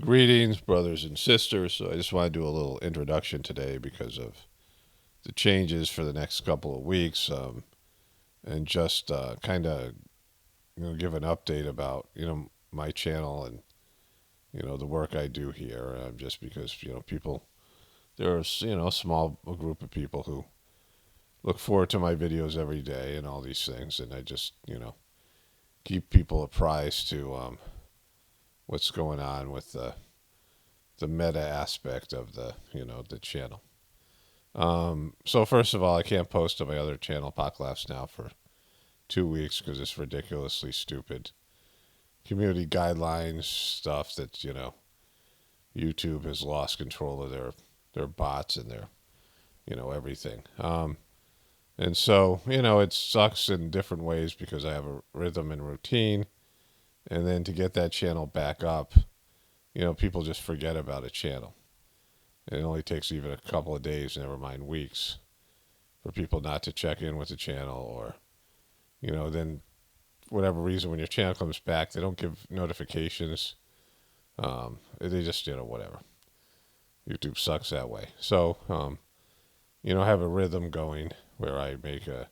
Greetings, brothers and sisters. So I just want to do a little introduction today because of the changes for the next couple of weeks, and just kind of give an update about my channel and the work I do here. Just because people, there's a small group of people who look forward to my videos every day and all these things, and I just keep people apprised to what's going on with the meta aspect of the channel. So first of all, I can't post on my other channel, Pock Laughs Now, for 2 weeks because it's ridiculously stupid community guidelines stuff that YouTube has lost control of their bots and their everything. And so it sucks in different ways because I have a rhythm and routine, and then to get that channel back up, people just forget about a channel. It only takes even a couple of days, never mind weeks, for people not to check in with the channel, or, then for whatever reason, when your channel comes back, they don't give notifications. They just, whatever. YouTube sucks that way. So, I have a rhythm going where I make a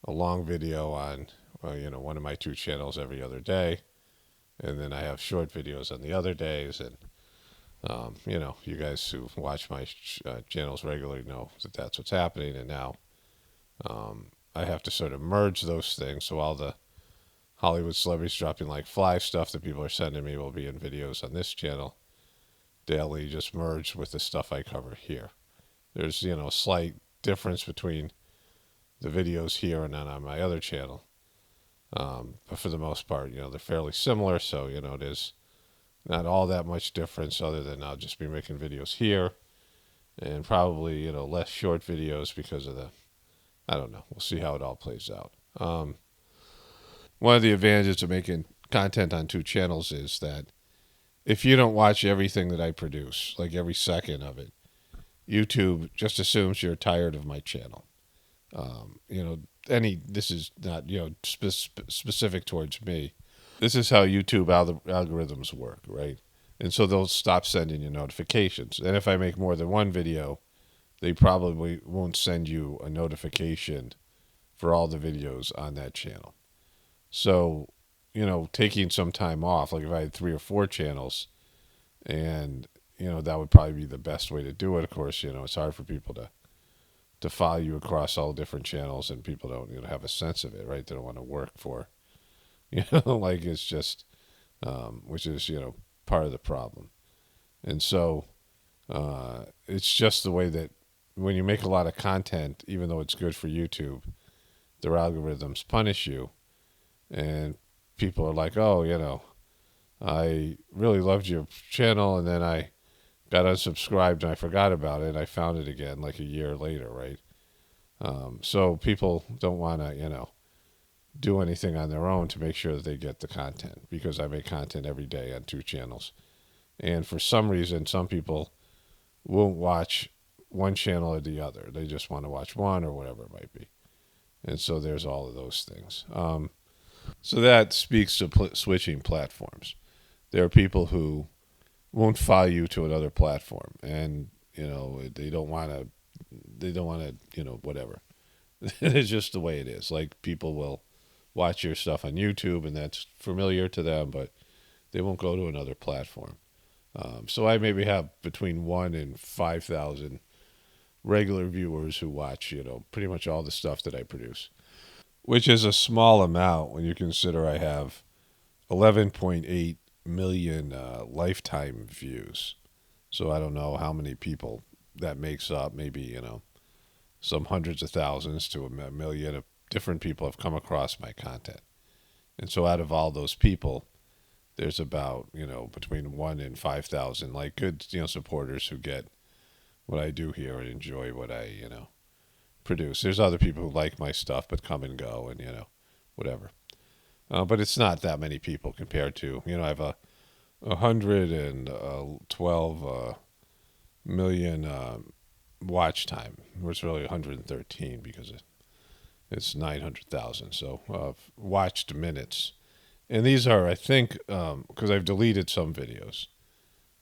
long video on, one of my two channels every other day. And then I have short videos on the other days. And, you guys who watch my channels regularly know that that's what's happening. And now I have to sort of merge those things. So all the Hollywood celebrities dropping like fly stuff that people are sending me will be in videos on this channel daily, just merged with the stuff I cover here. There's, a slight difference between the videos here and then on my other channel. But for the most part, they're fairly similar. So, it is not all that much difference other than I'll just be making videos here and probably, less short videos because of I don't know. We'll see how it all plays out. One of the advantages of making content on two channels is that if you don't watch everything that I produce, like every second of it, YouTube just assumes you're tired of my channel. This is not, specific towards me. This is how YouTube algorithms work, right? And so they'll stop sending you notifications. And if I make more than one video, they probably won't send you a notification for all the videos on that channel. So, taking some time off, like if I had 3 or 4 channels, and, that would probably be the best way to do it. Of course, it's hard for people to follow you across all different channels, and people don't have a sense of it, right? They don't want to work for, like it's just, which is, part of the problem. And so it's just the way that when you make a lot of content, even though it's good for YouTube, their algorithms punish you, and people are like, oh, I really loved your channel, and then I got unsubscribed and I forgot about it, and I found it again like a year later, right? So people don't want to, do anything on their own to make sure that they get the content, because I make content every day on 2 channels. And for some reason, some people won't watch one channel or the other. They just want to watch one or whatever it might be. And so there's all of those things. So that speaks to switching platforms. There are people who won't follow you to another platform, and they don't want to, whatever. It's just the way it is. Like, people will watch your stuff on YouTube, and that's familiar to them, but they won't go to another platform. So I maybe have between 1 and 5,000 regular viewers who watch, pretty much all the stuff that I produce, which is a small amount when you consider I have 11.8 million lifetime views. So I don't know how many people that makes up. Maybe, some hundreds of thousands to a million of different people have come across my content. And so out of all those people, there's about, between 1 and 5,000, like, good, supporters who get what I do here and enjoy what I, produce. There's other people who like my stuff but come and go and, whatever. But it's not that many people compared to, I have a 112 million watch time. It's really 113 because it's 900,000. So watched minutes. And these are, I think, because I've deleted some videos.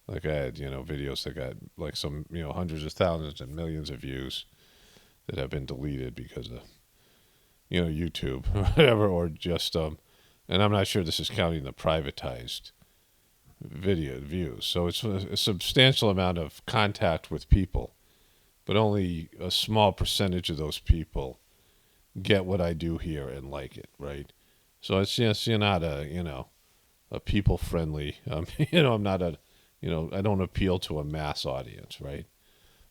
Like I had, videos that got like some, hundreds of thousands and millions of views that have been deleted because of, YouTube or whatever, or just, and I'm not sure this is counting the privatized video views. So it's a substantial amount of contact with people, but only a small percentage of those people get what I do here and like it, right? So it's just, you're not a people friendly, I'm not I don't appeal to a mass audience, right?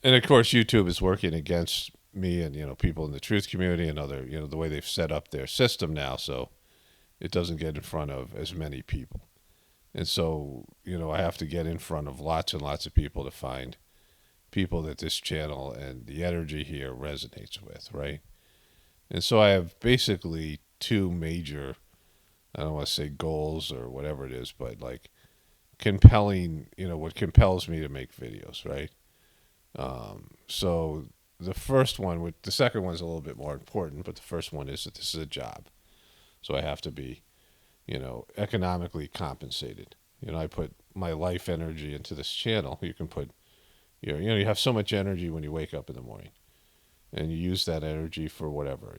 And of course, YouTube is working against me and, people in the truth community and other, the way they've set up their system now. So it doesn't get in front of as many people. And so, I have to get in front of lots and lots of people to find people that this channel and the energy here resonates with, right? And so I have basically two major, I don't want to say goals or whatever it is, but like compelling, what compels me to make videos, right? So the first one, the second one's a little bit more important, but the first one is that this is a job. So I have to be, economically compensated. I put my life energy into this channel. You can put, you have so much energy when you wake up in the morning, and you use that energy for whatever,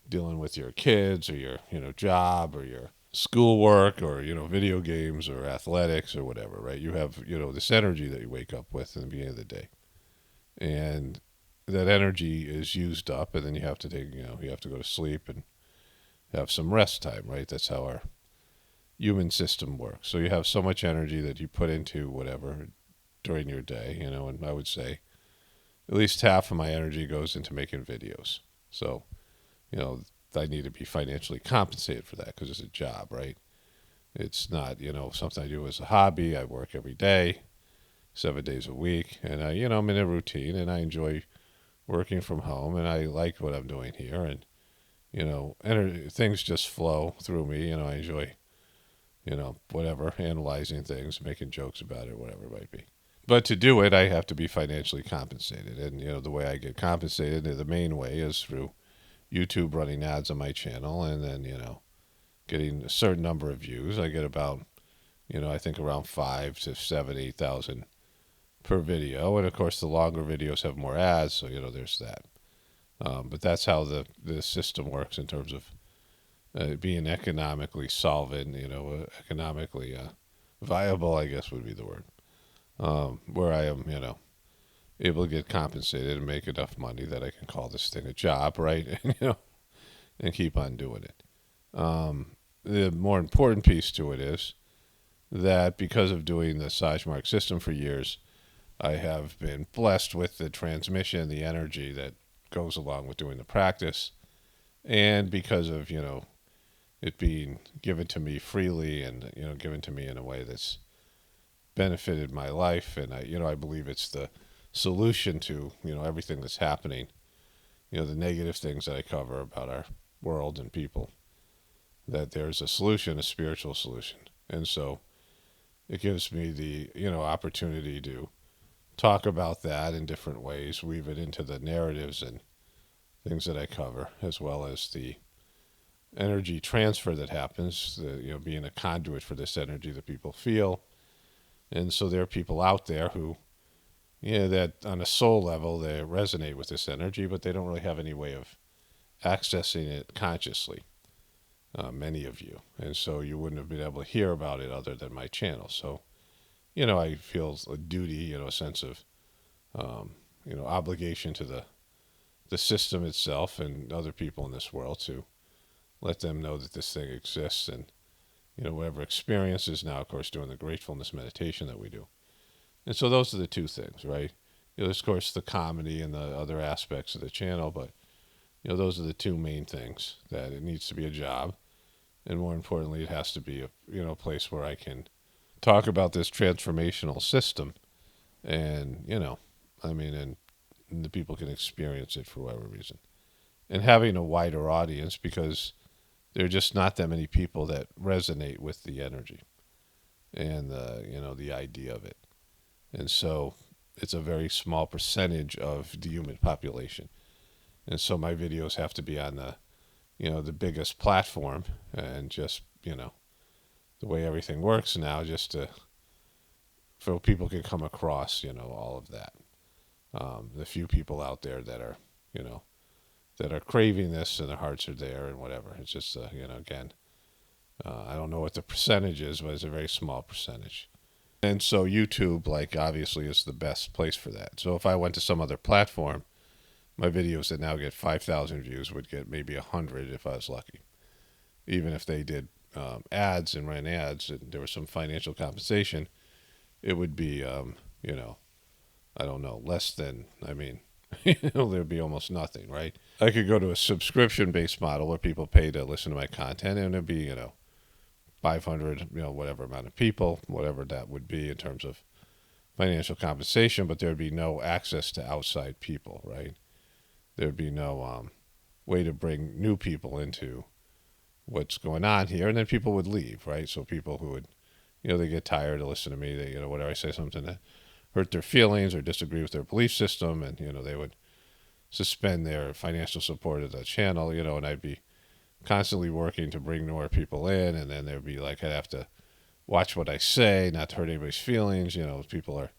dealing with your kids or your, job or your schoolwork or, video games or athletics or whatever, right? You have, this energy that you wake up with in the beginning of the day. And that energy is used up, and then you have to take, you have to go to sleep and have some rest time, right? That's how our human system works. So you have so much energy that you put into whatever during your day, and I would say at least half of my energy goes into making videos. So, I need to be financially compensated for that because it's a job, right? It's not, something I do as a hobby. I work every day, 7 days a week, and I'm in a routine, and I enjoy working from home, and I like what I'm doing here, and things just flow through me. I enjoy, whatever, analyzing things, making jokes about it, whatever it might be. But to do it, I have to be financially compensated, and the way I get compensated, the main way is through YouTube running ads on my channel, and then getting a certain number of views. I get about I think around 5 to 7, 8,000 per video, and of course the longer videos have more ads, so there's that. But that's how the system works in terms of being economically solvent, economically viable, I guess would be the word. Where I am, able to get compensated and make enough money that I can call this thing a job, right? And and keep on doing it. The more important piece to it is that because of doing the Sagemark system for years, I have been blessed with the transmission, the energy that goes along with doing the practice, and because of it being given to me freely and given to me in a way that's benefited my life, and I believe it's the solution to everything that's happening, the negative things that I cover about our world and people, that there's a solution, a spiritual solution. And so it gives me the opportunity to talk about that in different ways, weave it into the narratives and things that I cover, as well as the energy transfer that happens, being a conduit for this energy that people feel. And so there are people out there who that on a soul level, they resonate with this energy, but they don't really have any way of accessing it consciously, many of you. And so you wouldn't have been able to hear about it other than my channel. So, I feel a duty, a sense of, obligation to the system itself and other people in this world to let them know that this thing exists, and, whatever experiences now, of course, doing the gratefulness meditation that we do. And so those are the two things, right? There's, of course, the comedy and the other aspects of the channel, but, those are the two main things, that it needs to be a job. And more importantly, it has to be a place where I can talk about this transformational system and, and the people can experience it for whatever reason. And having a wider audience, because there are just not that many people that resonate with the energy and the idea of it. And so it's a very small percentage of the human population. And so my videos have to be on the biggest platform, and just, the way everything works now, just to so people can come across, all of that. The few people out there that are, you know, that are craving this and their hearts are there and whatever. It's just, again, I don't know what the percentage is, but it's a very small percentage. And so YouTube, like, obviously is the best place for that. So if I went to some other platform, my videos that now get 5,000 views would get maybe 100 if I was lucky. Even if they did ads and ran ads and there was some financial compensation, it would be, I don't know, less than, there'd be almost nothing, right? I could go to a subscription-based model where people pay to listen to my content, and it'd be, 500, whatever amount of people, whatever that would be in terms of financial compensation, but there'd be no access to outside people, right? There'd be no way to bring new people into what's going on here, and then people would leave, right? So people who would, they get tired to listen to me, they, whatever I say something that hurt their feelings or disagree with their belief system, and, they would suspend their financial support of the channel, and I'd be constantly working to bring more people in, and then there'd be like, I'd have to watch what I say, not to hurt anybody's feelings. People are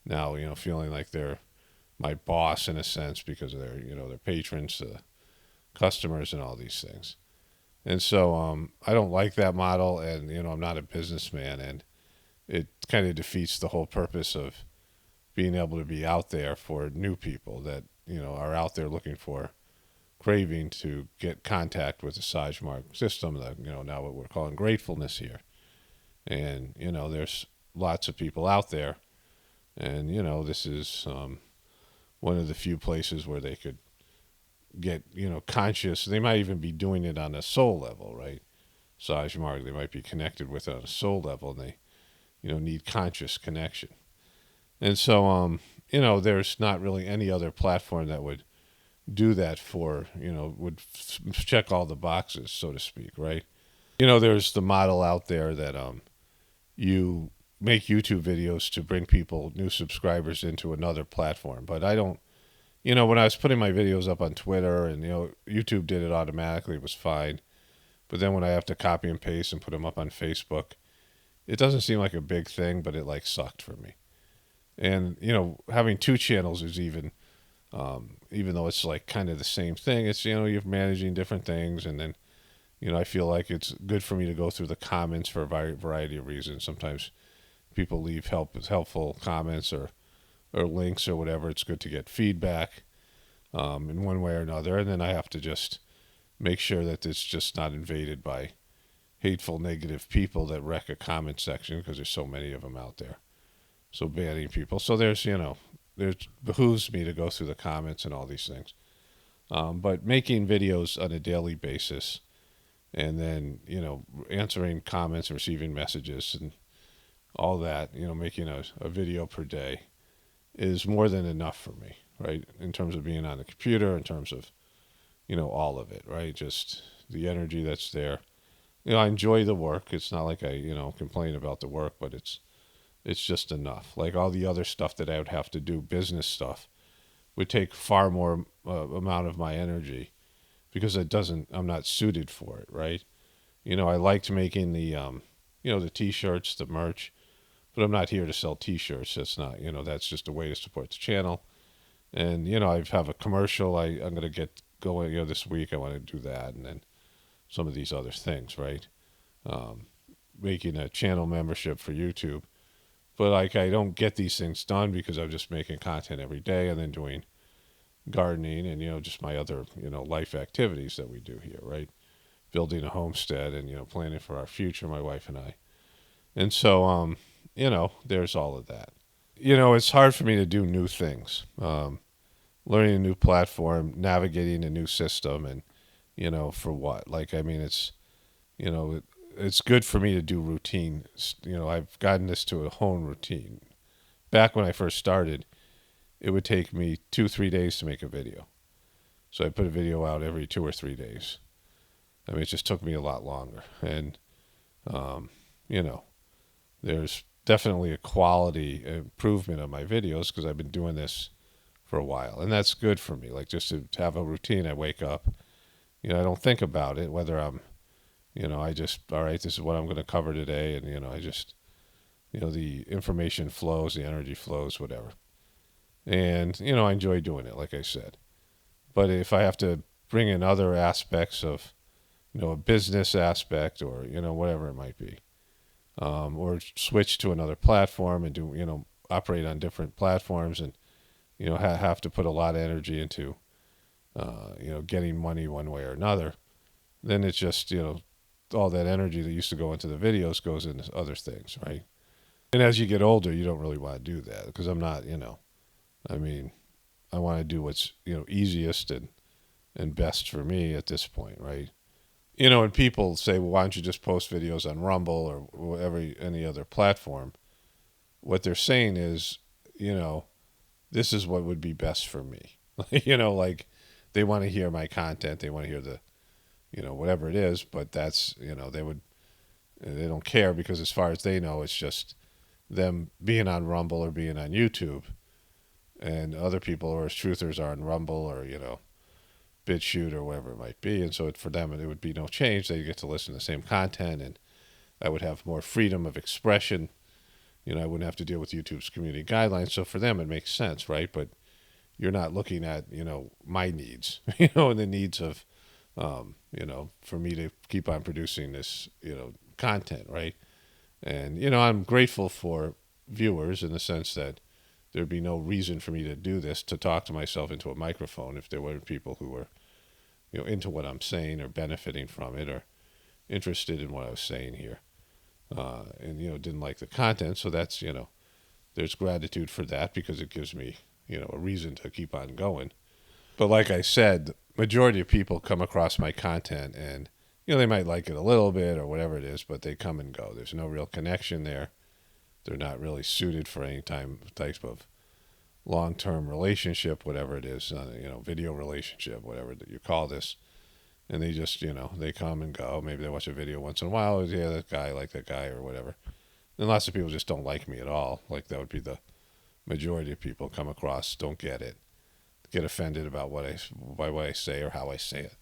now, feeling like they're my boss in a sense because of their, their patrons, customers, and all these things. And so I don't like that model, and, I'm not a businessman, and it kind of defeats the whole purpose of being able to be out there for new people that, are out there looking for, craving to get contact with the Sajmark system, that, now what we're calling gratefulness here. And, there's lots of people out there, and, this is one of the few places where they could get, conscious. They might even be doing it on a soul level, right? Sajmark, they might be connected with it on a soul level, and they, need conscious connection. And so, there's not really any other platform that would do that for, would check all the boxes, so to speak, right? There's the model out there that you make YouTube videos to bring people, new subscribers, into another platform. But I don't, when I was putting my videos up on Twitter and, YouTube did it automatically, it was fine. But then when I have to copy and paste and put them up on Facebook, it doesn't seem like a big thing, but it like sucked for me. And, having two channels is even though it's like kind of the same thing, it's, you're managing different things. And then, I feel like it's good for me to go through the comments for a variety of reasons. Sometimes people leave helpful comments or links or whatever. It's good to get feedback in one way or another. And then I have to just make sure that it's just not invaded by hateful, negative people that wreck a comment section, because there's so many of them out there. So banning people. So there's, it behooves me to go through the comments and all these things. But making videos on a daily basis and then, answering comments, receiving messages and all that, making a video per day is more than enough for me, right? In terms of being on the computer, in terms of, all of it, right? Just the energy that's there. I enjoy the work. It's not like I, complain about the work, but it's just enough. Like all the other stuff that I would have to do, business stuff, would take far more amount of my energy because I'm not suited for it, right? I liked making the, the T-shirts, the merch, but I'm not here to sell T-shirts. That's not, that's just a way to support the channel. And, I have a commercial I'm going to get going, this week. I want to do that. And then some of these other things, right? Making a channel membership for YouTube. But like, I don't get these things done because I'm just making content every day and then doing gardening and, just my other, life activities that we do here, right? Building a homestead and, planning for our future, my wife and I. And so, there's all of that. It's hard for me to do new things. Learning a new platform, navigating a new system, and, for what? Like, it's, it's good for me to do routine. I've gotten this to a home routine. Back when I first started, it would take me 2-3 days to make a video. So I put a video out every 2 or 3 days. It just took me a lot longer. And, there's definitely a quality improvement of my videos because I've been doing this for a while. And that's good for me. Like, just to have a routine. I wake up, I don't think about it, whether I'm, I just, all right, this is what I'm going to cover today. And, I just the information flows, the energy flows, whatever. And I enjoy doing it, like I said. But if I have to bring in other aspects of a business aspect, or whatever it might be, or switch to another platform and do operate on different platforms, and have to put a lot of energy into getting money one way or another, then it's just all that energy that used to go into the videos goes into other things, right? And as you get older, you don't really want to do that, because I'm not, I mean, I want to do what's easiest and best for me at this point, right? And people say, well, why don't you just post videos on Rumble or whatever, any other platform? What they're saying is, this is what would be best for me. Like they want to hear my content, they want to hear the, whatever it is, but that's, they don't care, because as far as they know, it's just them being on Rumble or being on YouTube, and other people or as truthers are on Rumble or BitChute or whatever it might be. And so for them, it would be no change. They get to listen to the same content, and I would have more freedom of expression. I wouldn't have to deal with YouTube's community guidelines. So for them, it makes sense, right? But you're not looking at, my needs, and the needs of, for me to keep on producing this, content, right? And, I'm grateful for viewers, in the sense that there'd be no reason for me to do this, to talk to myself into a microphone, if there weren't people who were, into what I'm saying, or benefiting from it, or interested in what I was saying here, and didn't like the content. So that's there's gratitude for that, because it gives me a reason to keep on going. But like I said, the majority of people come across my content, and they might like it a little bit or whatever it is, but they come and go. There's no real connection there. They're not really suited for any type of long-term relationship, whatever it is, video relationship, whatever that you call this. And they just, they come and go. Maybe they watch a video once in a while. Yeah, that guy, I like that guy, or whatever. And lots of people just don't like me at all. Like, that would be the majority of people come across, don't get it, get offended about what I say or how I say it.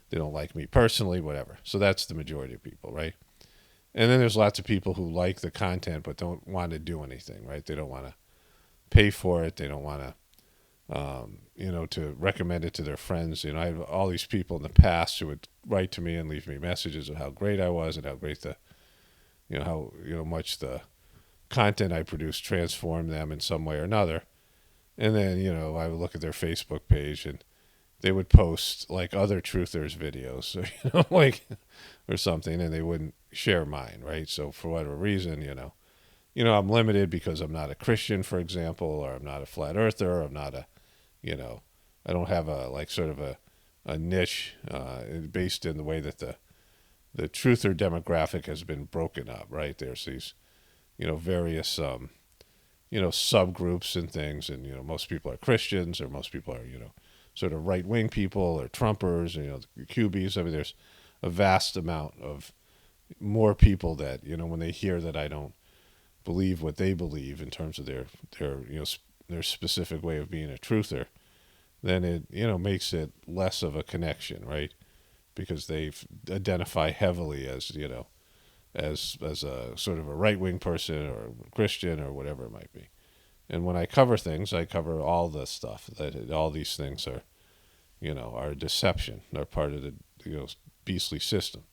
They don't like me personally, whatever. So that's the majority of people, right? And then there's lots of people who like the content but don't want to do anything, right? They don't want to pay for it. They don't want to, to recommend it to their friends. I have all these people in the past who would write to me and leave me messages of how great I was, and how great how much the content I produced transformed them in some way or another. And then, I would look at their Facebook page, and they would post like other truthers videos, like, or something, and they wouldn't share mine, right? So for whatever reason, I'm limited, because I'm not a Christian, for example, or I'm not a flat earther, or I'm not I don't have a, like, sort of a niche, based in the way that the truther demographic has been broken up, right? There's these, various, subgroups and things, and, most people are Christians, or most people are, sort of right-wing people, or Trumpers, the QBs. I mean, there's a vast amount of more people that, when they hear that I don't believe what they believe in terms of their specific way of being a truther, then it makes it less of a connection, right? Because they identify heavily as as a sort of a right-wing person, or Christian, or whatever it might be. And when I cover things, I cover all the stuff, that all these things are are deception. They're part of the beastly system.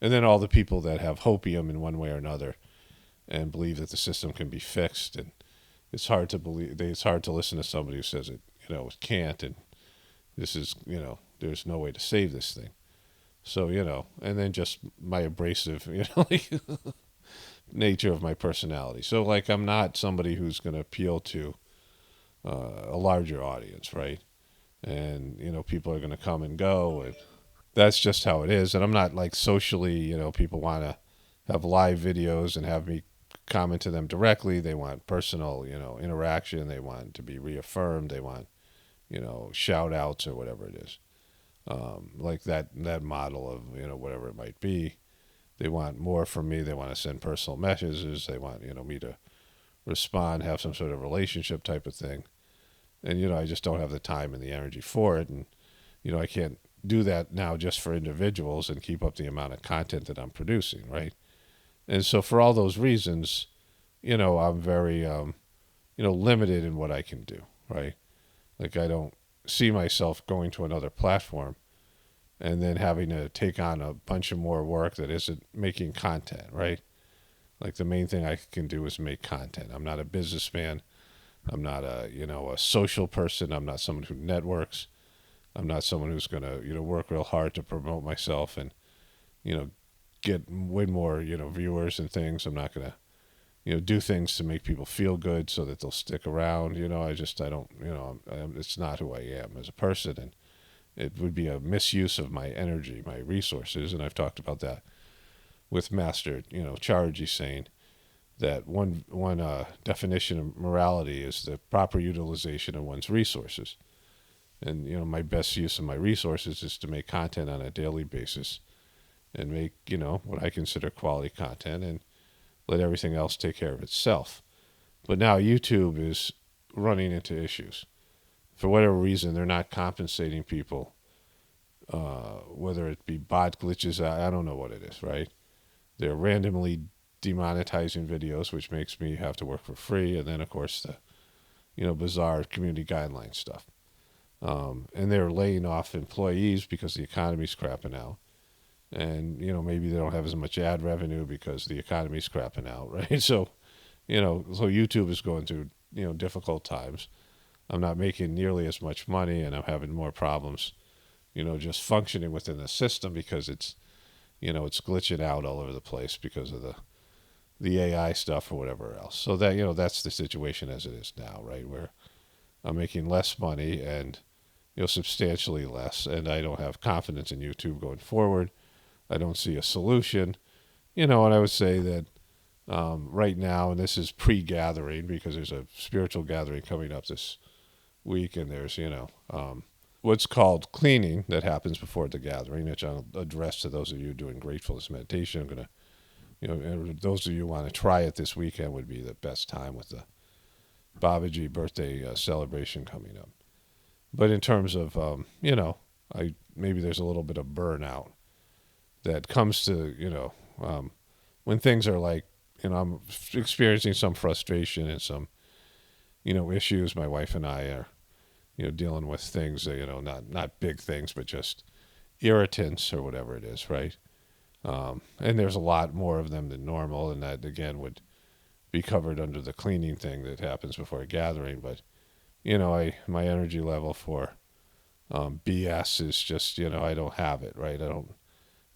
And then all the people that have hopium in one way or another, and believe that the system can be fixed, and it's hard to believe. It's hard to listen to somebody who says it, it can't, and this is, there's no way to save this thing. So, and then just my abrasive, like, nature of my personality. So, like, I'm not somebody who's going to appeal to a larger audience, right? And, people are going to come and go, and that's just how it is. And I'm not, like, socially, people want to have live videos and have me comment to them directly. They want personal, interaction. They want to be reaffirmed. They want, shout outs, or whatever it is. Like that model of, whatever it might be. They want more from me. They want to send personal messages. They want, me to respond, have some sort of relationship type of thing. And, I just don't have the time and the energy for it. And, I can't do that now just for individuals and keep up the amount of content that I'm producing, right? And so for all those reasons, I'm very, limited in what I can do, right? Like I don't see myself going to another platform and then having to take on a bunch of more work that isn't making content, right? Like the main thing I can do is make content. I'm not a businessman. I'm not a social person. I'm not someone who networks. I'm not someone who's going to, work real hard to promote myself and, you know, win more, viewers and things. I'm not going to, do things to make people feel good so that they'll stick around. I don't, it's not who I am as a person. And it would be a misuse of my energy, my resources. And I've talked about that with Master, Chargy, saying that one definition of morality is the proper utilization of one's resources. And my best use of my resources is to make content on a daily basis and make what I consider quality content and let everything else take care of itself. But now YouTube is running into issues. For whatever reason, they're not compensating people, whether it be bot glitches, I don't know what it is, right? They're randomly demonetizing videos, which makes me have to work for free. And then, of course, the bizarre community guideline stuff. And they're laying off employees because the economy's crapping out. And, maybe they don't have as much ad revenue because the economy's crapping out, right? So, so YouTube is going through, difficult times. I'm not making nearly as much money and I'm having more problems, just functioning within the system because it's glitching out all over the place because of the AI stuff or whatever else. So that, that's the situation as it is now, right? Where I'm making less money and, substantially less. And I don't have confidence in YouTube going forward. I don't see a solution, and I would say that right now, and this is pre-gathering because there's a spiritual gathering coming up this week, and there's, what's called cleaning that happens before the gathering, which I'll address to those of you doing gratefulness meditation. I'm going to, and those of you who want to try it this weekend would be the best time with the Babaji birthday celebration coming up. But in terms of, maybe there's a little bit of burnout that comes to, when things are like, I'm experiencing some frustration and some, issues. My wife and I are, dealing with things that, not big things, but just irritants or whatever it is, right? And there's a lot more of them than normal, and that, again, would be covered under the cleaning thing that happens before a gathering. But, my energy level for BS is just, I don't have it, right? I don't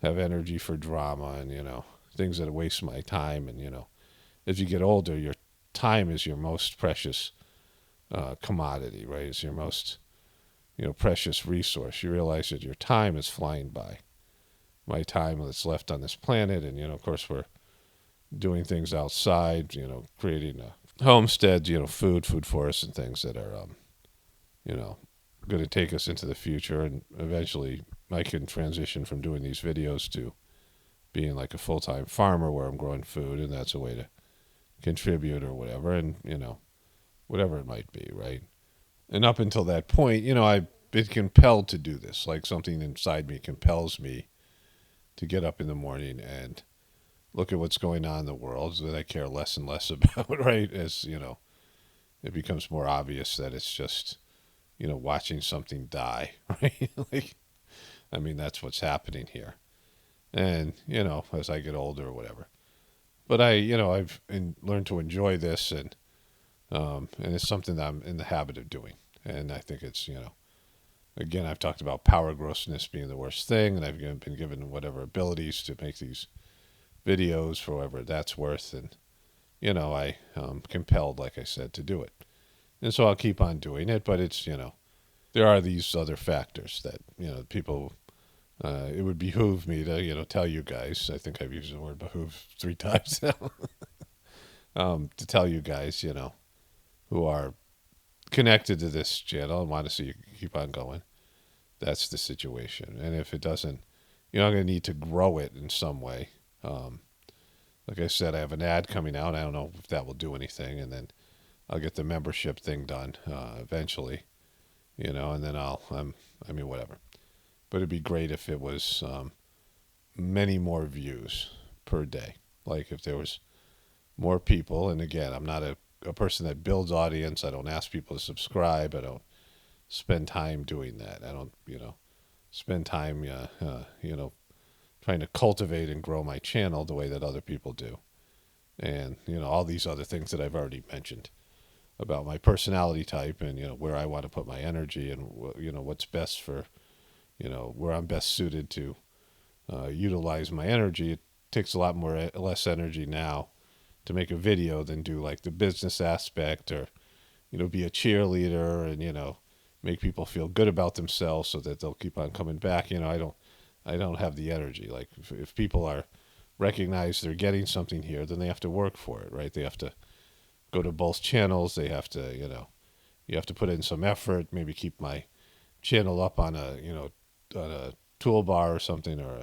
have energy for drama and, things that waste my time. And, as you get older, your time is your most precious commodity, right? It's your most, precious resource. You realize that your time is flying by. My time that's left on this planet. And, of course, we're doing things outside, creating a homestead, food forests and things that are, going to take us into the future. And eventually I can transition from doing these videos to being like a full-time farmer where I'm growing food, and that's a way to contribute or whatever, and, whatever it might be, right? And up until that point, I've been compelled to do this. Like something inside me compels me to get up in the morning and look at what's going on in the world that I care less and less about, right? As, it becomes more obvious that it's just, watching something die, right? Like, I mean, that's what's happening here. And, as I get older or whatever. But I've learned to enjoy this, and it's something that I'm in the habit of doing. And I think it's, again, I've talked about power grossness being the worst thing, and I've been given whatever abilities to make these videos for whatever that's worth. And, I'm compelled, like I said, to do it. And so I'll keep on doing it, but it's, there are these other factors that, people, it would behoove me to, tell you guys, I think I've used the word behoove 3 times now, to tell you guys, who are connected to this channel and want to see you keep on going. That's the situation. And if it doesn't, I'm going to need to grow it in some way. Like I said, I have an ad coming out. I don't know if that will do anything. And then I'll get the membership thing done eventually, and then whatever. But it'd be great if it was many more views per day. Like if there was more people. And again, I'm not a person that builds audience. I don't ask people to subscribe. I don't spend time doing that. I don't, spend time, trying to cultivate and grow my channel the way that other people do. And, all these other things that I've already mentioned about my personality type and, where I want to put my energy and, what's best for, where I'm best suited to utilize my energy. It takes a lot less energy now to make a video than do like the business aspect or, be a cheerleader and, make people feel good about themselves so that they'll keep on coming back. I don't have the energy. Like if people are recognize they're getting something here, then they have to work for it, right? They have to go to both channels. They have to, you have to put in some effort, maybe keep my channel up on a toolbar or something, or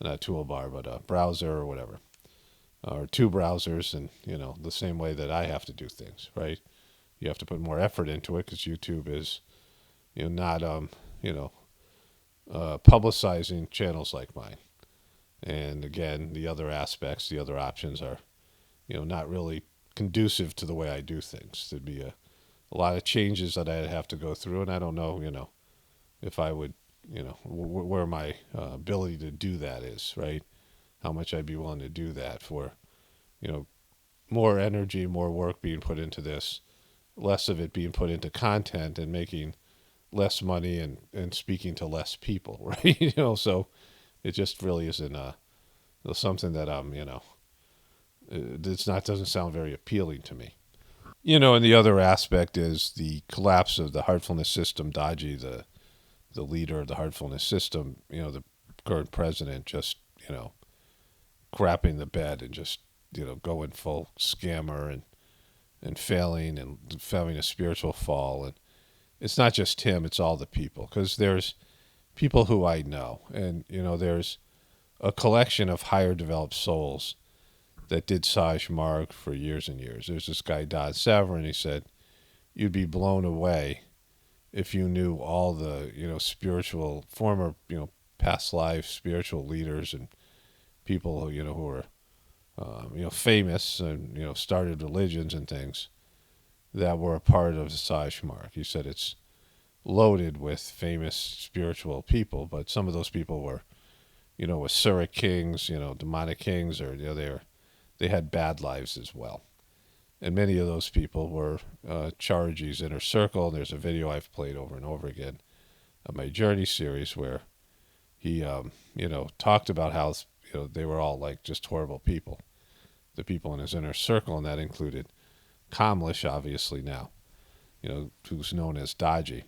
not a toolbar, but a browser or whatever, or two browsers, and the same way that I have to do things, right? You have to put more effort into it because YouTube is, not publicizing channels like mine. And again, the other aspects, the other options are, not really conducive to the way I do things. There'd be a lot of changes that I'd have to go through, and I don't know, if I would, where my ability to do that is, right? How much I'd be willing to do that for, more energy, more work being put into this, less of it being put into content and making less money and speaking to less people, right? So it just really isn't something that I'm, it's not doesn't sound very appealing to me. And the other aspect is the collapse of the heartfulness system. Dodgy, the leader of the heartfulness system, the current president, just crapping the bed and just going full scammer and failing and having a spiritual fall. And it's not just him; it's all the people. Because there's people who I know, and there's a collection of higher developed souls that did Saj Marg for years and years. There's this guy, Don Severin. He said, you'd be blown away if you knew all the, spiritual, former, past life spiritual leaders and people, who are, famous and, started religions and things that were a part of the Saj Marg. He said it's loaded with famous spiritual people, but some of those people were, Asuric kings, demonic kings, or, they had bad lives as well. And many of those people were Chargie's inner circle. And there's a video I've played over and over again of my Journey series where he, talked about how, they were all like just horrible people, the people in his inner circle. And that included Kamlish, obviously now, who's known as Dodgy.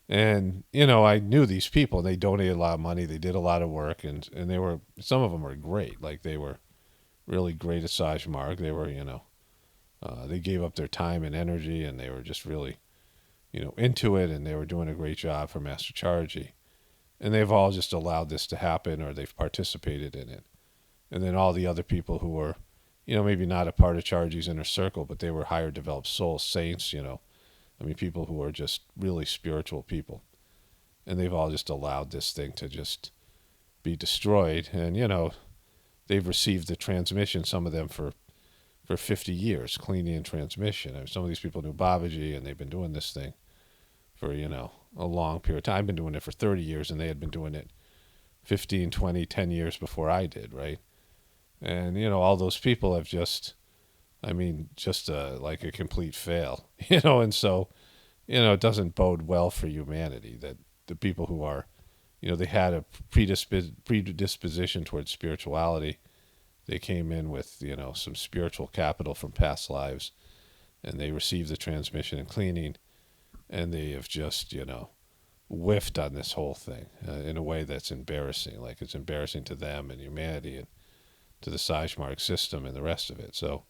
And, I knew these people. They donated a lot of money. They did a lot of work. And they were, some of them were great. Like they were really great at Saj Marg. They were, they gave up their time and energy, and they were just really, into it, and they were doing a great job for Master Chargy. And they've all just allowed this to happen, or they've participated in it. And then all the other people who were, maybe not a part of Chargy's inner circle, but they were higher developed souls, saints, people who are just really spiritual people. And they've all just allowed this thing to just be destroyed. And, they've received the transmission, some of them for 50 years, cleaning and transmission. Some of these people knew Babaji, and they've been doing this thing for, a long period of time. I've been doing it for 30 years, and they had been doing it 15, 20, 10 years before I did, right? And, all those people have just like a complete fail, and so, it doesn't bode well for humanity that the people who are, they had a predisposition towards spirituality. They came in with, some spiritual capital from past lives, and they received the transmission and cleaning, and they have just, whiffed on this whole thing in a way that's embarrassing. Like it's embarrassing to them and humanity and to the Saj Marg system and the rest of it. So,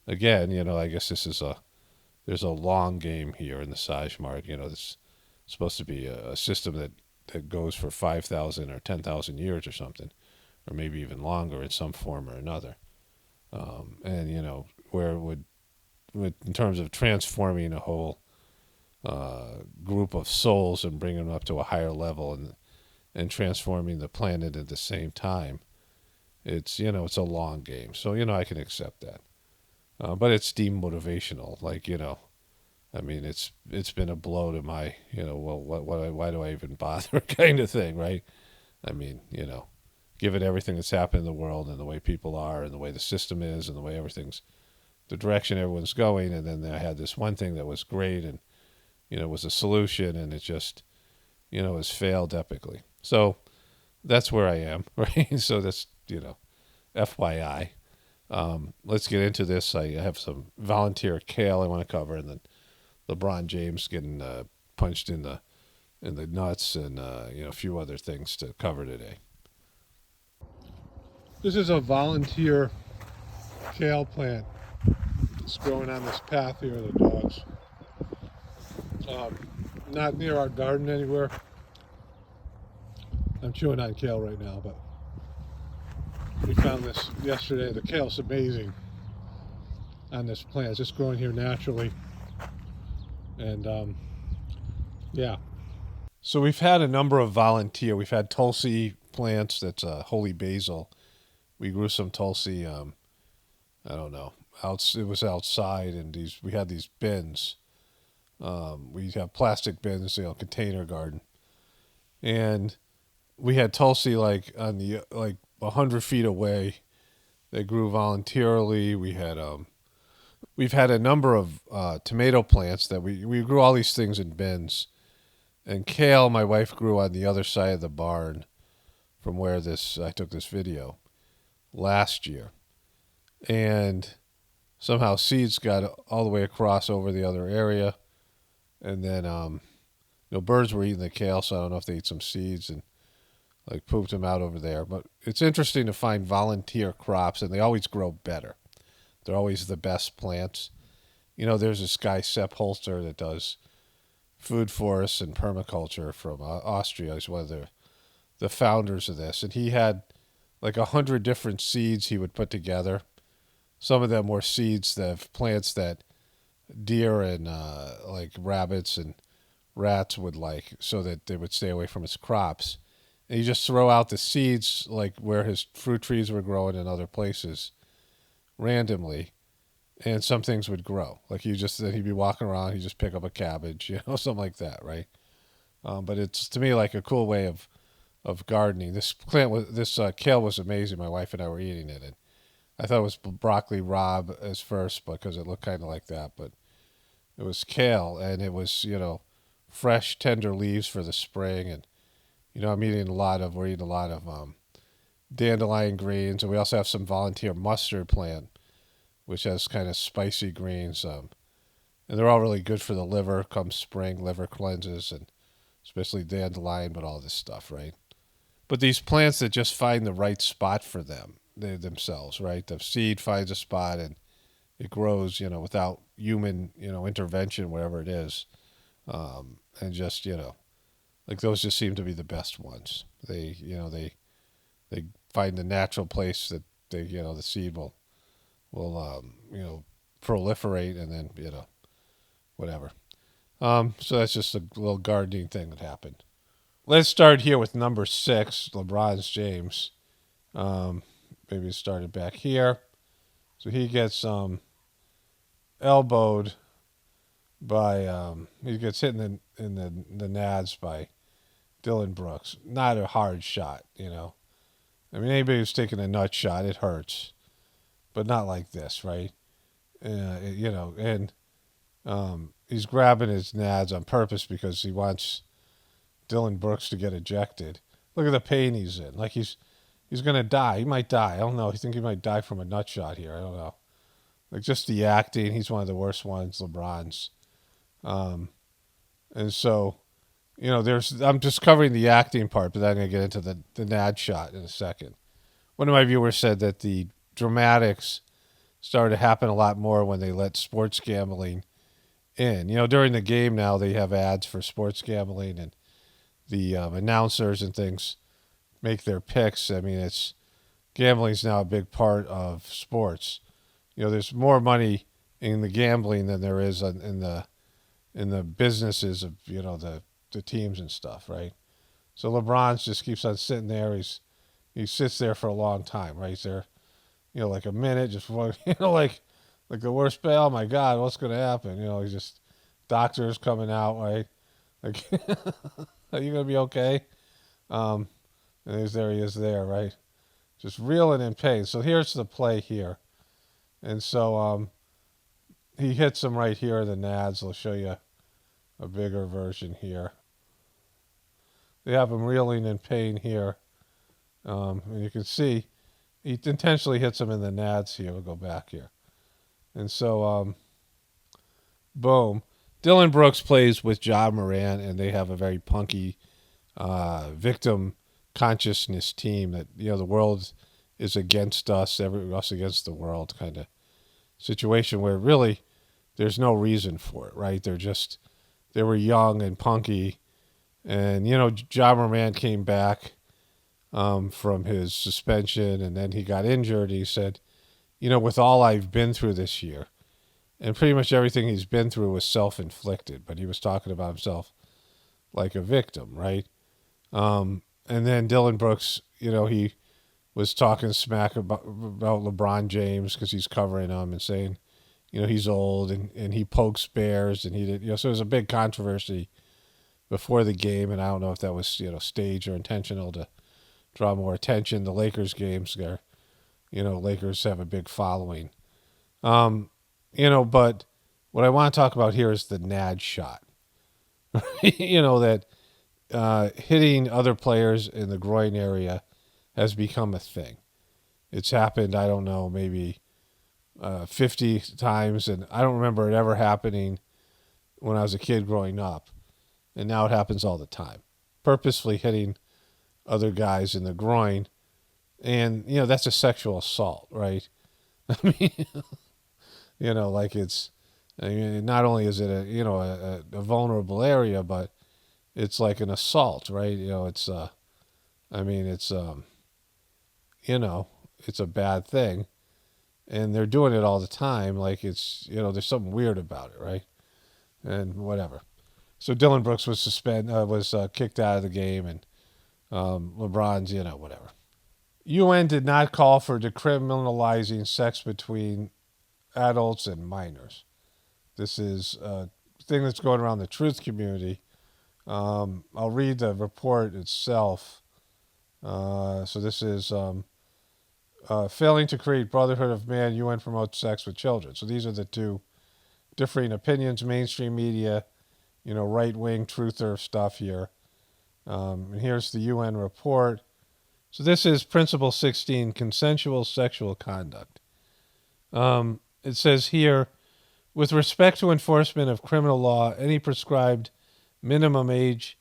again, I guess there's a long game here in the Saj Marg. It's supposed to be a system that goes for 5,000 or 10,000 years or something, or maybe even longer in some form or another. And, where it would, in terms of transforming a whole group of souls and bringing them up to a higher level and transforming the planet at the same time, it's a long game. So, I can accept that. But it's demotivational. Like, I mean, it's been a blow to my, well, why do I even bother kind of thing, right? I mean, given everything that's happened in the world and the way people are and the way the system is and the way everything's, the direction everyone's going. And then I had this one thing that was great and, was a solution, and it just, has failed epically. So that's where I am, right? So that's, FYI. Let's get into this. I have some volunteer kale I want to cover, and then LeBron James getting punched in the nuts, and a few other things to cover today. This is a volunteer kale plant. It's growing on this path here of the dogs. Um, Not near our garden anywhere. I'm chewing on kale right now, but we found this yesterday. The kale's amazing on this plant. It's just growing here naturally. And yeah. So we've had a number of volunteer. We've had Tulsi plants. That's holy basil. We grew some Tulsi. I don't know. It was outside, and we had these bins. We have plastic bins, container garden, and we had Tulsi like on the 100 feet away. They grew voluntarily. We've had a number of tomato plants that we grew all these things in bins, and kale my wife grew on the other side of the barn from where I took this video last year, and somehow seeds got all the way across over the other area, and then birds were eating the kale, so I don't know if they ate some seeds and like pooped them out over there. But it's interesting to find volunteer crops, and they always grow better. They're always the best plants. There's this guy Sepp Holster that does food forests and permaculture from Austria. He's one of the founders of this, and he had like 100 different seeds he would put together. Some of them were seeds of plants that deer and like rabbits and rats would like, so that they would stay away from his crops. And you just throw out the seeds like where his fruit trees were growing in other places randomly, and some things would grow. Like then he'd be walking around, he'd just pick up a cabbage, something like that, right? But it's to me like a cool way of gardening. This kale was amazing. My wife and I were eating it, and I thought it was broccoli rabe as first because it looked kind of like that, but it was kale, and it was fresh, tender leaves for the spring. And we're eating a lot of dandelion greens, and we also have some volunteer mustard plant, which has kind of spicy greens, and they're all really good for the liver. Come spring, liver cleanses, and especially dandelion, but all this stuff, right? But these plants that just find the right spot for themselves, right? The seed finds a spot and it grows, without human, intervention, wherever it is, and just, like those just seem to be the best ones. They find the natural place that the seed will proliferate, and then whatever. So that's just a little gardening thing that happened. Let's start here with number 6, LeBronze James. Maybe started back here. So he gets elbowed by he gets hit in the nads by Dylan Brooks. Not a hard shot, I mean, anybody who's taking a nut shot, it hurts, but not like this, right? And he's grabbing his nads on purpose because he wants Dylan Brooks to get ejected. Look at the pain he's in. Like he's going to die. He might die. I don't know. I think he might die from a nut shot here. I don't know. Like just the acting. He's one of the worst ones, LeBron's. And so, I'm just covering the acting part, but then I'm going to get into the nad shot in a second. One of my viewers said that the dramatics started to happen a lot more when they let sports gambling in. During the game now, they have ads for sports gambling, and the announcers and things make their picks. I mean, gambling's now a big part of sports. There's more money in the gambling than there is in the businesses of the teams and stuff, right? So LeBron just keeps on sitting there. He's he sits there for a long time, right? He's there, like a minute, just like the worst pain. Oh my God, what's going to happen? He's just doctors coming out, right? Like, are you going to be okay? Um, and there he is there, right? Just reeling in pain. So here's the play here. And so he hits him right here in the nads. I'll show you a bigger version here. They have him reeling in pain here. And you can see he intentionally hits him in the nads here. We'll go back here. And so, boom. Dylan Brooks plays with Ja Morant, and they have a very punky victim consciousness team that, the world is against us, us against the world kind of situation where really there's no reason for it, right? They were young and punky. And, Ja Morant came back from his suspension, and then he got injured. He said, with all I've been through this year, and pretty much everything he's been through was self-inflicted, but he was talking about himself like a victim, right? And then Dylan Brooks, he was talking smack about LeBron James because he's covering him and saying, he's old and he pokes bears and he did, so it was a big controversy before the game, and I don't know if that was, staged or intentional to draw more attention. The Lakers games there, Lakers have a big following. But what I want to talk about here is the nad shot. That hitting other players in the groin area has become a thing. It's happened, I don't know, maybe 50 times, and I don't remember it ever happening when I was a kid growing up. And now it happens all the time. Purposefully hitting other guys in the groin. And, that's a sexual assault, right? I mean, not only is it a vulnerable area, but it's like an assault, right? It's a bad thing. And they're doing it all the time. Like there's something weird about it, right? And whatever. So Dylan Brooks was kicked out of the game, and LeBron's, whatever. UN did not call for decriminalizing sex between adults and minors. This is a thing that's going around the truth community. I'll read the report itself. So this is failing to create brotherhood of man, UN promotes sex with children. So these are the two differing opinions, mainstream media, right-wing truther stuff here. And here's the UN report. So this is Principle 16, consensual sexual conduct. It says here, with respect to enforcement of criminal law, any prescribed minimum age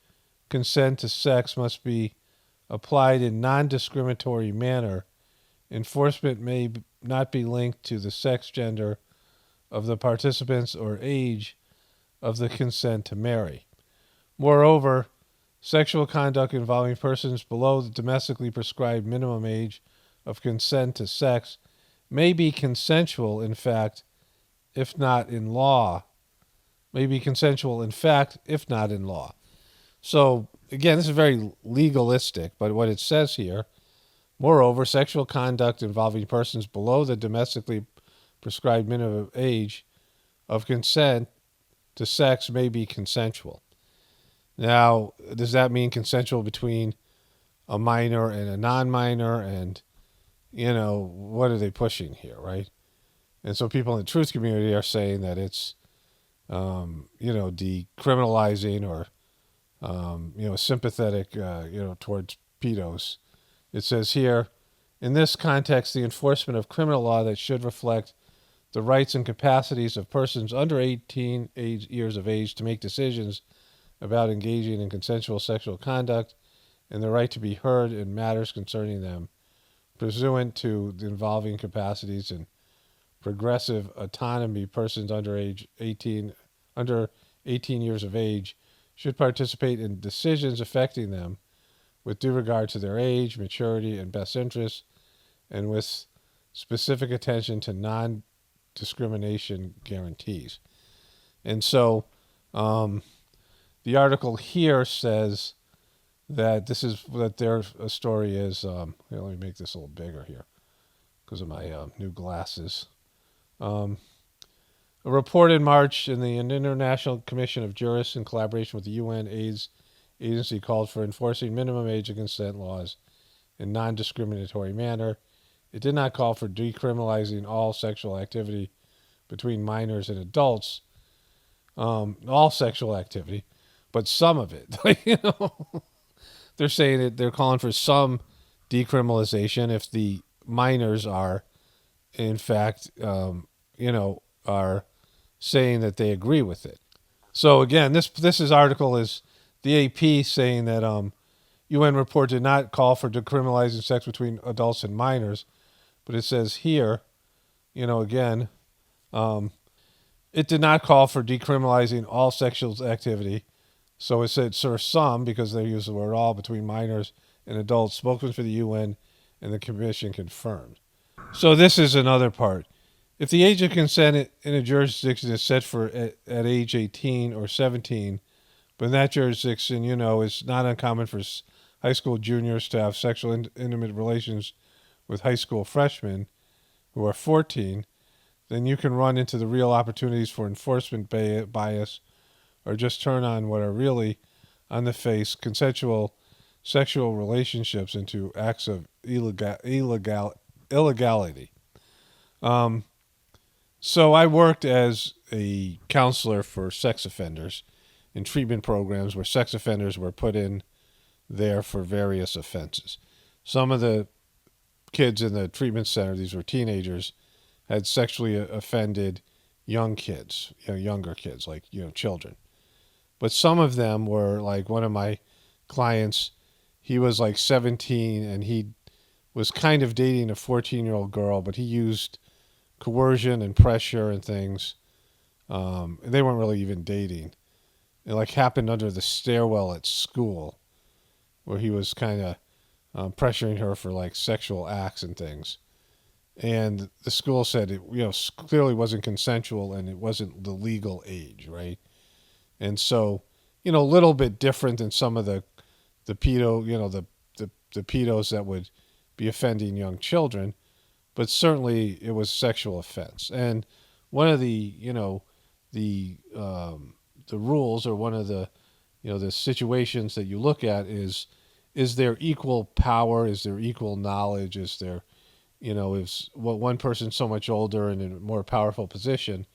consent to sex must be applied in non-discriminatory manner. Enforcement may not be linked to the sex, gender of the participants or age of the consent to marry. Moreover, sexual conduct involving persons below the domestically prescribed minimum age of consent to sex may be consensual, in fact, if not in law. May be consensual, in fact, if not in law. So, again, this is very legalistic, but what it says here, moreover, sexual conduct involving persons below the domestically prescribed minimum age of consent to sex may be consensual. Now, does that mean consensual between a minor and a non-minor? And, what are they pushing here, right? And so people in the truth community are saying that it's, decriminalizing or, sympathetic, towards pedos. It says here, in this context, the enforcement of criminal law that should reflect the rights and capacities of persons under 18 years of age to make decisions about engaging in consensual sexual conduct and the right to be heard in matters concerning them, pursuant to the involving capacities and progressive autonomy. Persons under 18 years of age should participate in decisions affecting them with due regard to their age, maturity, and best interests, and with specific attention to non-discrimination guarantees. And so the article here says that this is that their story is. Here, let me make this a little bigger here because of my new glasses. Um, a report in March in the International Commission of Jurists in collaboration with the UN AIDS agency called for enforcing minimum age of consent laws in non-discriminatory manner. It did not call for decriminalizing all sexual activity between minors and adults, all sexual activity, but some of it. They're saying that they're calling for some decriminalization if the minors are, in fact, are saying that they agree with it. So again, this article is the AP saying that UN report did not call for decriminalizing sex between adults and minors, but it says here, again, um, it did not call for decriminalizing all sexual activity. So it said, sir, some, because they use the word all, between minors and adults. Spokesman for the UN and the Commission confirmed. So this is another part. If the age of consent in a jurisdiction is set for at age 18 or 17, but in that jurisdiction, it's not uncommon for high school juniors to have sexual intimate relations with high school freshmen who are 14, then you can run into the real opportunities for enforcement bias or just turn on what are really, on the face, consensual sexual relationships into acts of illegality. So I worked as a counselor for sex offenders in treatment programs where sex offenders were put in there for various offenses. Some of the kids in the treatment center, these were teenagers, had sexually offended young kids, younger kids, like, children. But some of them were, like one of my clients, he was like 17 and he was kind of dating a 14-year-old girl, but he used coercion and pressure and things. And they weren't really even dating. It like happened under the stairwell at school where he was kind of pressuring her for like sexual acts and things. And the school said it, clearly wasn't consensual and it wasn't the legal age, right? And so, a little bit different than some of the pedo, the pedos that would be offending young children, but certainly it was sexual offense. And one of the, the rules, or one of the, the situations that you look at is there equal power? Is there equal knowledge? Is there, is one person so much older and in a more powerful position?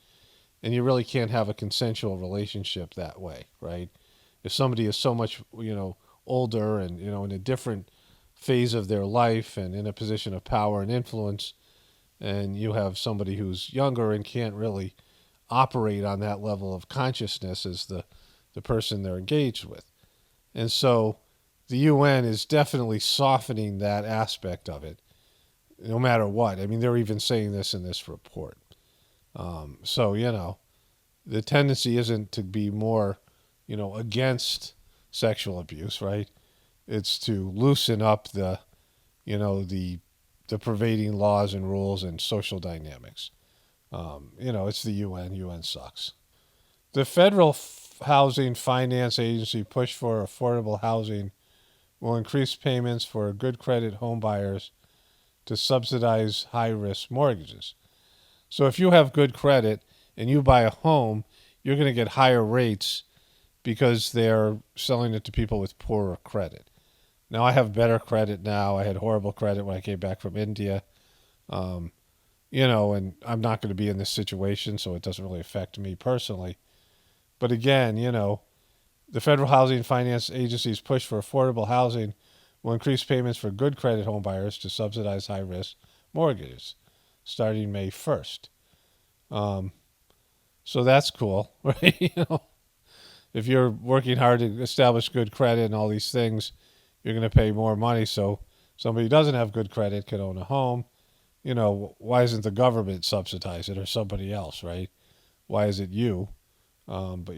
And you really can't have a consensual relationship that way, right? If somebody is so much, older and, in a different phase of their life and in a position of power and influence, and you have somebody who's younger and can't really operate on that level of consciousness as the person they're engaged with. And so the UN is definitely softening that aspect of it, no matter what. I mean, they're even saying this in this report. So, the tendency isn't to be more, against sexual abuse, right? It's to loosen up the pervading laws and rules and social dynamics. It's the UN. UN sucks. The Federal Housing Finance Agency push for affordable housing will increase payments for good credit home buyers to subsidize high-risk mortgages. So if you have good credit and you buy a home, you're going to get higher rates because they're selling it to people with poorer credit. Now, I have better credit now. I had horrible credit when I came back from India, and I'm not going to be in this situation, so it doesn't really affect me personally. But again, the Federal Housing Finance Agency's push for affordable housing will increase payments for good credit home buyers to subsidize high-risk mortgages starting May 1st. So that's cool, right? If you're working hard to establish good credit and all these things, you're going to pay more money. So somebody who doesn't have good credit can own a home. Why isn't the government subsidize it or somebody else, right? Why is it you? But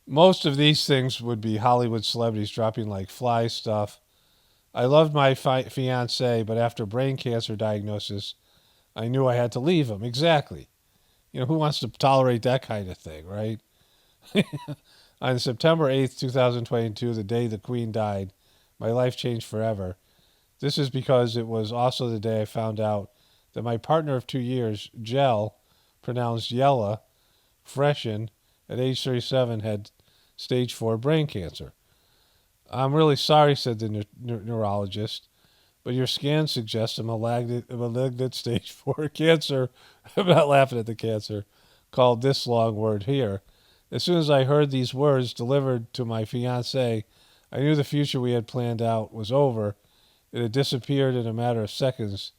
most of these things would be Hollywood celebrities dropping like flies stuff. I loved my fiance, but after brain cancer diagnosis, I knew I had to leave him. Exactly. Who wants to tolerate that kind of thing, right? On September 8th, 2022, the day the Queen died, my life changed forever. This is because it was also the day I found out that my partner of 2 years, Jel, pronounced Yella, Freshen, at age 37, had stage 4 brain cancer. I'm really sorry, said the neurologist, but your scan suggests a malignant stage 4 cancer. I'm not laughing at the cancer, called this long word here. As soon as I heard these words delivered to my fiancée, I knew the future we had planned out was over. It had disappeared in a matter of seconds.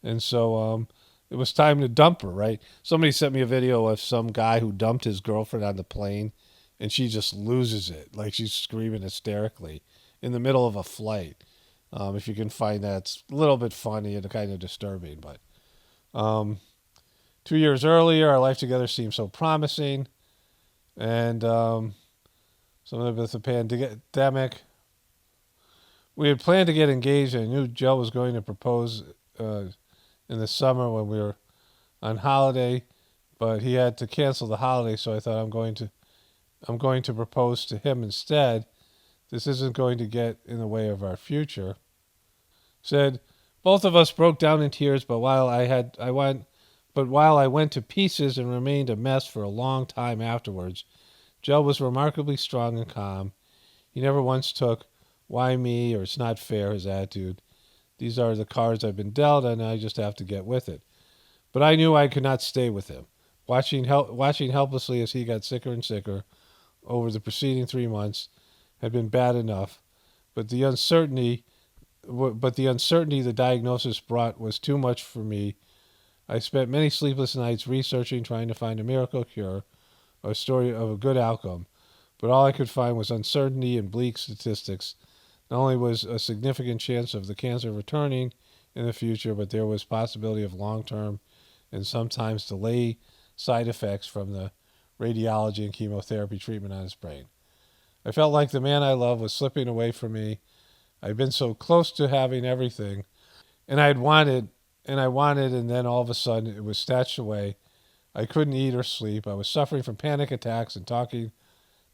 And so it was time to dump her, right? Somebody sent me a video of some guy who dumped his girlfriend on the plane, and she just loses it. Like she's screaming hysterically in the middle of a flight. If you can find that, it's a little bit funny and kind of disturbing. But 2 years earlier, our life together seemed so promising. And some of the pandemic, we had planned to get engaged. And I knew Joe was going to propose in the summer when we were on holiday, but he had to cancel the holiday. So I thought I'm going to propose to him instead. This isn't going to get in the way of our future. Said both of us broke down in tears, but while I went to pieces and remained a mess for a long time afterwards, Joe was remarkably strong and calm. He never once took "why me" or "it's not fair" his attitude. These are the cards I've been dealt, and I just have to get with it. But I knew I could not stay with him. Watching helplessly as he got sicker and sicker over the preceding 3 months had been bad enough, but the uncertainty the diagnosis brought was too much for me. I spent many sleepless nights researching, trying to find a miracle cure or a story of a good outcome, but all I could find was uncertainty and bleak statistics. Not only was a significant chance of the cancer returning in the future, but there was possibility of long-term and sometimes delay side effects from the radiology and chemotherapy treatment on his brain. I felt like the man I loved was slipping away from me. I'd been so close to having everything, and I wanted, and then all of a sudden it was snatched away. I couldn't eat or sleep. I was suffering from panic attacks and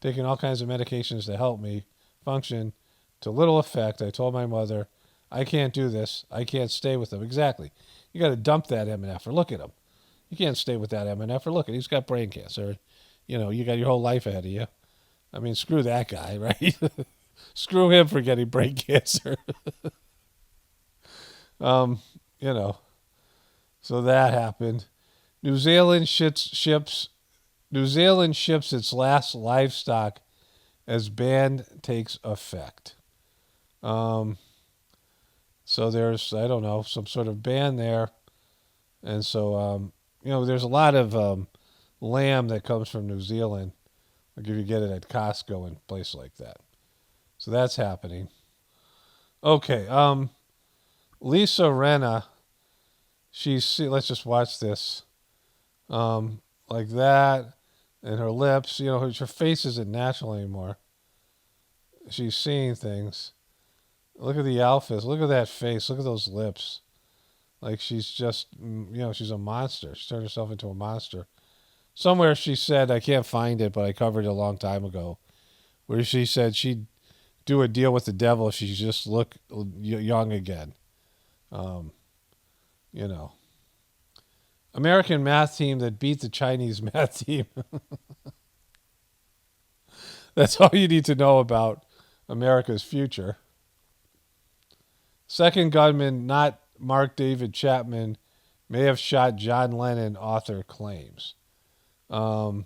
taking all kinds of medications to help me function. To little effect. I told my mother, I can't do this. I can't stay with him. Exactly. You got to dump that MNF or look at him. You can't stay with that MNF or look at him. He's got brain cancer. You got your whole life ahead of you. I mean, screw that guy, right? Screw him for getting brain cancer. um, you know. So that happened. New Zealand ships its last livestock as ban takes effect. So there's, I don't know, some sort of ban there. And so, there's a lot of lamb that comes from New Zealand. Like if you get it at Costco and places like that. So that's happening. Okay, Lisa Rinna, let's just watch this. Like that, and her lips, her face isn't natural anymore. She's seeing things. Look at the outfits. Look at that face. Look at those lips. Like she's just, she's a monster. She turned herself into a monster. Somewhere she said, I can't find it, but I covered it a long time ago, where she said she'd do a deal with the devil if she just looked young again. American math team that beat the Chinese math team. That's all you need to know about America's future. Second gunman, not Mark David Chapman, may have shot John Lennon, author claims. Well,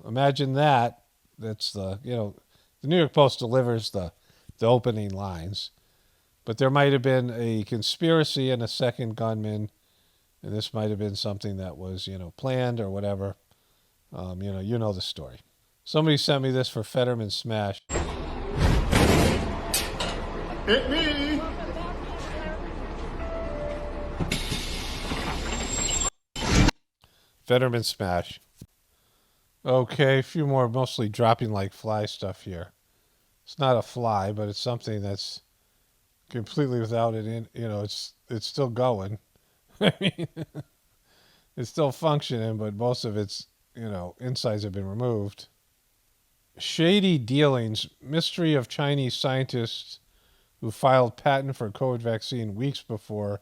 imagine that. That's the New York Post delivers the opening lines. But there might have been a conspiracy and a second gunman, and this might have been something that was, planned or whatever. You know the story. Somebody sent me this for Fetterman Smash. Hit me! Fetterman Smash. Okay, a few more mostly dropping like fly stuff here. It's not a fly, but it's something that's completely without it in, it's still going. I mean, it's still functioning, but most of its, insides have been removed. Shady dealings, mystery of Chinese scientists who filed patent for COVID vaccine weeks before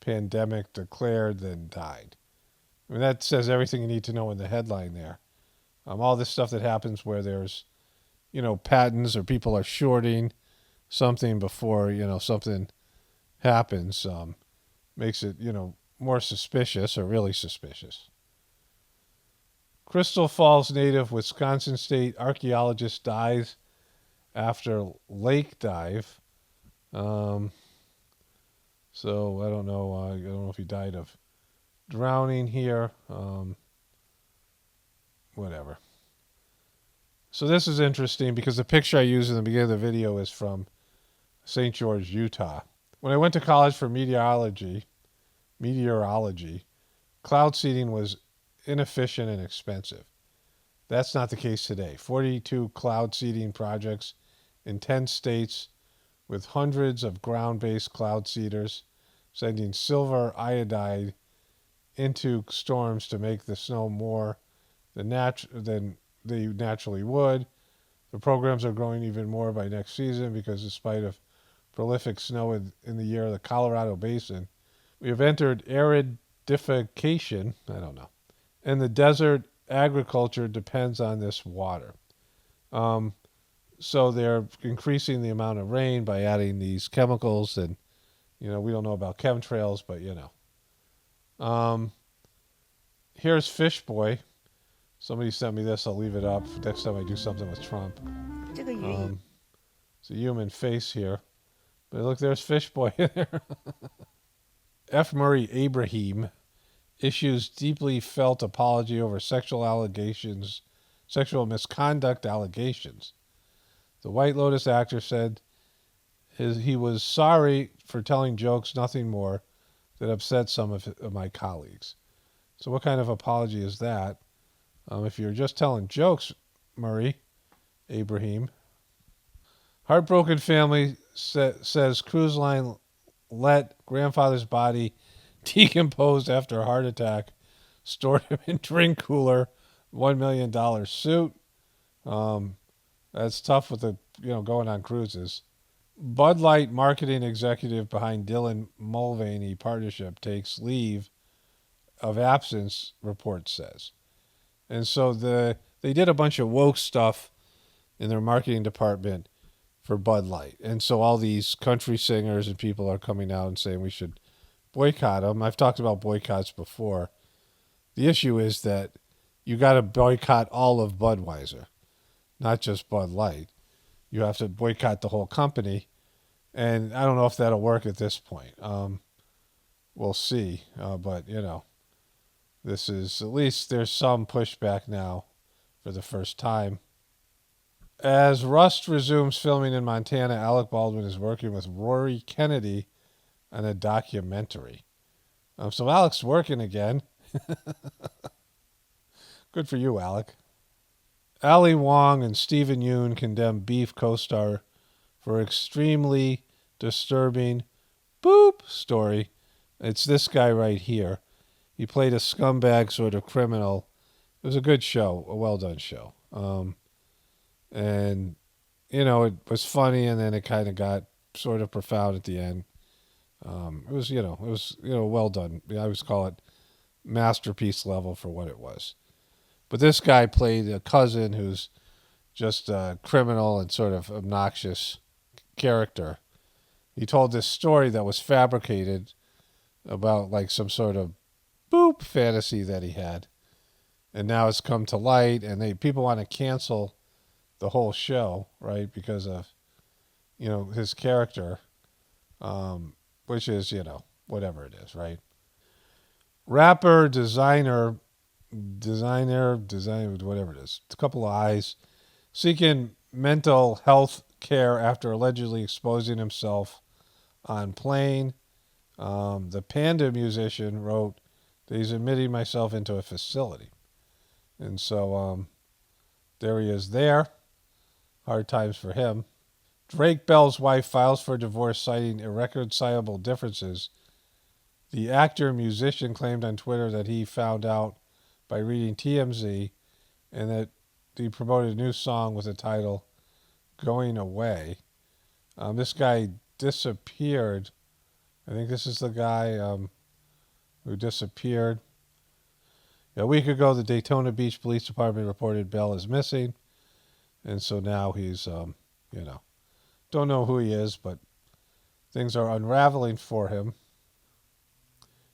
pandemic declared, then died. I mean, that says everything you need to know in the headline there. All this stuff that happens where there's, patents or people are shorting something before, something happens, makes it, more suspicious or really suspicious. Crystal Falls native Wisconsin State archaeologist dies after lake dive. Um, so I don't know. I don't know if he died of drowning here. Whatever. So this is interesting because the picture I used in the beginning of the video is from St. George, Utah. When I went to college for meteorology, cloud seeding was inefficient and expensive. That's not the case today. 42 cloud seeding projects in 10 states with hundreds of ground-based cloud seeders sending silver iodide into storms to make the snow more than they naturally would. The programs are growing even more by next season because despite of prolific snow in the year of the Colorado Basin, we have entered aridification, I don't know, and the desert agriculture depends on this water. Um, so they're increasing the amount of rain by adding these chemicals, and we don't know about chemtrails, but Um, here's Fish Boy. Somebody sent me this. I'll leave it up next time I do something with Trump. It's a human face here, but look, there's Fish Boy in there. F. Murray Abraham issues deeply felt apology over sexual misconduct allegations. The White Lotus actor said he was sorry for telling jokes, nothing more, that upset some of my colleagues. So what kind of apology is that? If you're just telling jokes, Murray Abraham. Heartbroken family says cruise line let grandfather's body decomposed after a heart attack, stored him in drink cooler, $1 million suit. That's tough with the going on cruises. Bud Light marketing executive behind Dylan Mulvaney partnership takes leave of absence, report says. And so they did a bunch of woke stuff in their marketing department for Bud Light. And so all these country singers and people are coming out and saying we should boycott them. I've talked about boycotts before. The issue is that you got to boycott all of Budweiser, not just Bud Light. You have to boycott the whole company. And I don't know if that'll work at this point. We'll see. But, this is, at least there's some pushback now for the first time. As Rust resumes filming in Montana, Alec Baldwin is working with Rory Kennedy on a documentary. So Alec's working again. Good for you, Alec. Ali Wong and Stephen Yoon condemn Beef co-star for extremely disturbing story. It's this guy right here. He played a scumbag sort of criminal. It was a good show, a well-done show. And, it was funny, and then it kind of got sort of profound at the end. It was well done. I always call it masterpiece level for what it was. But this guy played a cousin who's just a criminal and sort of obnoxious character. He told this story that was fabricated about like some sort of fantasy that he had. And now it's come to light, and people want to cancel the whole show, right? Because of, his character, which is, whatever it is, right? Rapper, designer, whatever it is. A couple of eyes. Seeking mental health care after allegedly exposing himself on plane. The Panda musician wrote that he's admitting myself into a facility. And so there he is there. Hard times for him. Drake Bell's wife files for divorce citing irreconcilable differences. The actor-musician claimed on Twitter that he found out by reading TMZ and that he promoted a new song with the title "Going Away." This guy disappeared. I think this is the guy who disappeared. A week ago, the Daytona Beach Police Department reported Bell is missing, and so now he's, don't know who he is, but things are unraveling for him.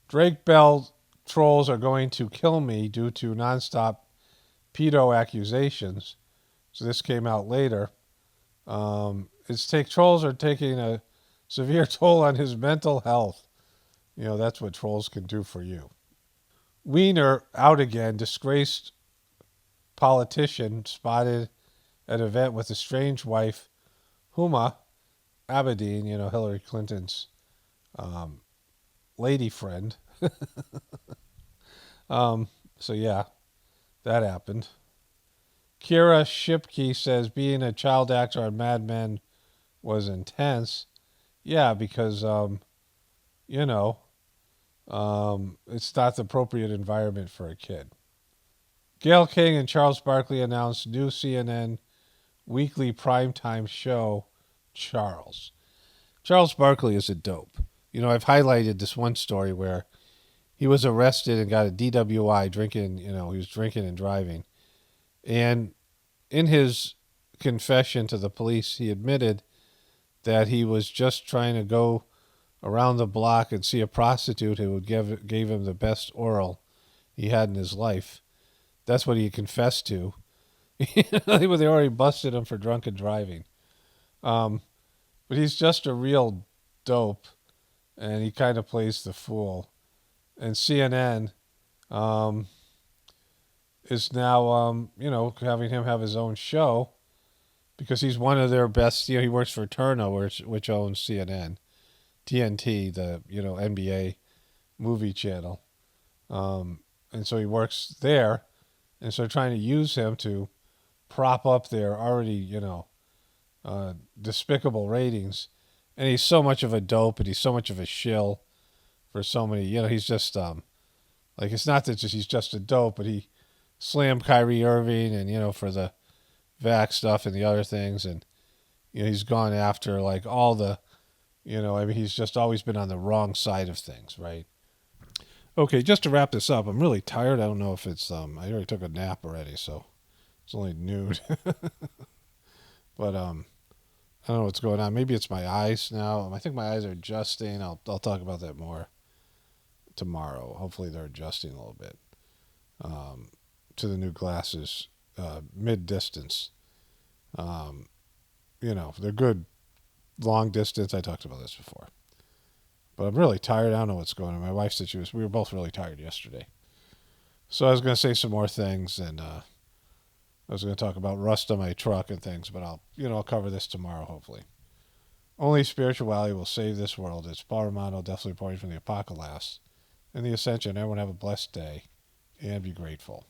Drake Bell trolls are going to kill me due to nonstop pedo accusations. So this came out later. Trolls are taking a severe toll on his mental health. That's what trolls can do for you. Wiener out again. Disgraced politician spotted at an event with a strange wife, Huma Abedin, Hillary Clinton's lady friend. So yeah, that happened. Kira Shipke says being a child actor on Mad Men was intense. Yeah, because it's not the appropriate environment for a kid. Gayle King and Charles Barkley announced new CNN weekly primetime show, Charles. Charles Barkley is a dope. I've highlighted this one story where he was arrested and got a DWI drinking, he was drinking and driving. And in his confession to the police, he admitted that he was just trying to go around the block and see a prostitute who gave him the best oral he had in his life. That's what he confessed to. They already busted him for drunken driving. But he's just a real dope, and he kind of plays the fool. And CNN is now, having him have his own show because he's one of their best. He works for Turner, which owns CNN, TNT, the NBA movie channel, and so he works there, and so trying to use him to prop up their already despicable ratings. And he's so much of a dope, and he's so much of a shill for so many. He's just it's not that he's just a dope, but he slammed Kyrie Irving, and for the vax stuff and the other things, and he's gone after all the, he's just always been on the wrong side of things, right? Okay, just to wrap this up, I'm really tired. I don't know if it's I already took a nap already, so it's only noon. But I don't know what's going on. Maybe it's my eyes now. I think my eyes are adjusting. I'll talk about that more tomorrow. Hopefully they're adjusting a little bit to the new glasses, mid-distance. They're good long distance. I talked about this before. But I'm really tired. I don't know what's going on. My wife said we were both really tired yesterday. So I was going to say some more things, and I was going to talk about rust on my truck and things, but I'll cover this tomorrow, hopefully. Only spirituality will save this world. It's Paul Romano, definitely reporting from the Apocalypse and the Ascension. Everyone have a blessed day and be grateful.